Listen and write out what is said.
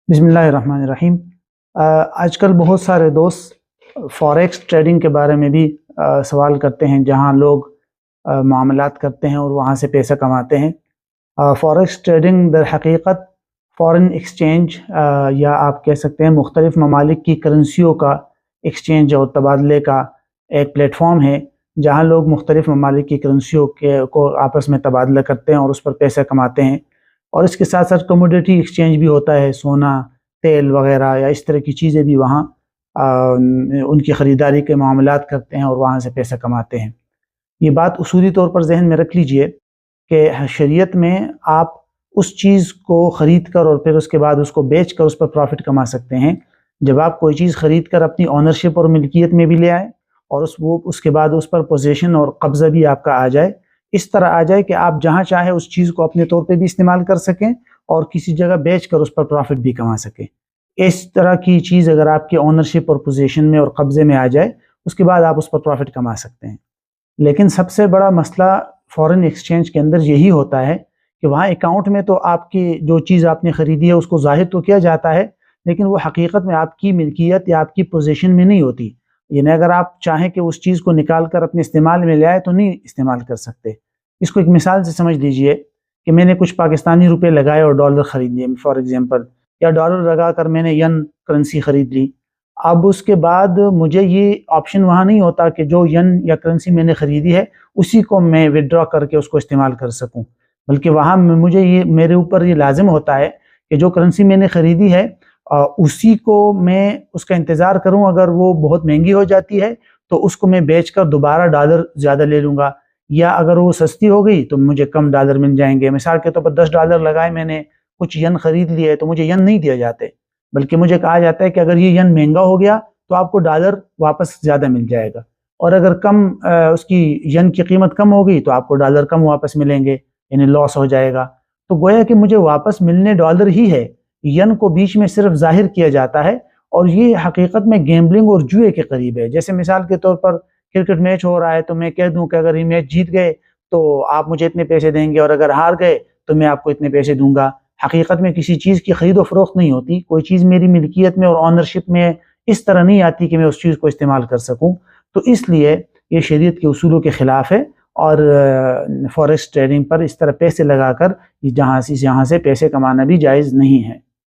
बिस्मिल्लाहिर्रहमानिर्रहीम। आजकल बहुत सारे दोस्त फॉरेक्स ट्रेडिंग के बारे में भी सवाल करते हैं, जहां लोग मामलात करते हैं और वहां से पैसा कमाते हैं। फॉरेक्स ट्रेडिंग दर हकीकत फॉरेन एक्सचेंज या आप कह सकते हैं मुख्तलिफ ममालिक की करेंसियों का एक्सचेंज और तबादले का एक प्लेटफॉर्म है, जहां लोग मुख्तलिफ ममालिक की करेंसियों को आपस में तबादला करते हैं और उस पर पैसा कमाते हैं। और इसके साथ साथ कमोडिटी एक्सचेंज भी होता है, सोना, तेल वगैरह या इस तरह की चीज़ें भी वहाँ उनकी ख़रीदारी के मामलात करते हैं और वहाँ से पैसा कमाते हैं। ये बात उसूली तौर पर जहन में रख लीजिए कि शरीयत में आप उस चीज़ को ख़रीद कर और फिर उसके बाद उसको बेच कर उस पर प्रॉफिट कमा सकते हैं। जब आप कोई चीज़ ख़रीद कर अपनी ऑनरशिप और मिल्कियत में भी ले आए और उसके बाद उस पर पोजीशन और कब्ज़ा भी आपका आ जाए, इस तरह आ जाए कि आप जहाँ चाहे उस चीज़ को अपने तौर पे भी इस्तेमाल कर सकें और किसी जगह बेच कर उस पर प्रॉफिट भी कमा सकें। इस तरह की चीज़ अगर आपकी ओनरशिप और पोजीशन में और कब्ज़े में आ जाए, उसके बाद आप उस पर प्रॉफिट कमा सकते हैं। लेकिन सबसे बड़ा मसला फॉरेन एक्सचेंज के अंदर यही होता है कि वहाँ अकाउंट में तो आपकी जो चीज़ आपने ख़रीदी है उसको ज़ाहिर तो किया जाता है, लेकिन वो हकीकत में आपकी मिल्कियत या आपकी पोजीशन में नहीं होती। यानी अगर आप चाहें कि उस चीज़ को निकाल कर अपने इस्तेमाल में ले आए तो नहीं इस्तेमाल कर सकते। इसको एक मिसाल से समझ लीजिए कि मैंने कुछ पाकिस्तानी रुपए लगाए और डॉलर ख़रीद लिए फॉर एग्जांपल, या डॉलर लगा कर मैंने यन करेंसी ख़रीद ली। अब उसके बाद मुझे ये ऑप्शन वहाँ नहीं होता कि जो यन या करेंसी मैंने ख़रीदी है उसी को मैं विड्रॉ करके उसको इस्तेमाल कर सकूँ, बल्कि वहाँ मुझे ये मेरे ऊपर ये लाजिम होता है कि जो करेंसी मैंने ख़रीदी है उसी को मैं उसका इंतज़ार करूँ। अगर वो बहुत महंगी हो जाती है तो उसको मैं बेच कर दोबारा डॉलर ज़्यादा ले लूँगा, या अगर वो सस्ती हो गई तो मुझे कम डॉलर मिल जाएंगे। मिसाल के तौर पर $10 लगाए मैंने, कुछ यन ख़रीद लिए, तो मुझे यन नहीं दिए जाते, बल्कि मुझे कहा जाता है कि अगर ये यन महंगा हो गया तो आपको डॉलर वापस ज़्यादा मिल जाएगा, और अगर कम उसकी यन की कीमत कम हो गई तो आपको डॉलर कम वापस मिलेंगे, यानी लॉस हो जाएगा। तो गोया कि मुझे वापस मिलने डॉलर ही है, यन को बीच में सिर्फ जाहिर किया जाता है, और ये हकीकत में गैम्बलिंग और जुए के करीब है। जैसे मिसाल के तौर पर क्रिकेट मैच हो रहा है तो मैं कह दूं कि अगर ये मैच जीत गए तो आप मुझे इतने पैसे देंगे, और अगर हार गए तो मैं आपको इतने पैसे दूंगा। हकीकत में किसी चीज़ की खरीद और फरोख्त नहीं होती, कोई चीज़ मेरी मिल्कियत में और ऑनरशिप में इस तरह नहीं आती कि मैं उस चीज़ को इस्तेमाल कर सकूँ। तो इसलिए ये शरीयत के उसूलों के ख़िलाफ़ है, और फॉरेक्स ट्रेडिंग पर इस तरह पैसे लगाकर यहाँ से पैसे कमाना भी जायज़ नहीं है।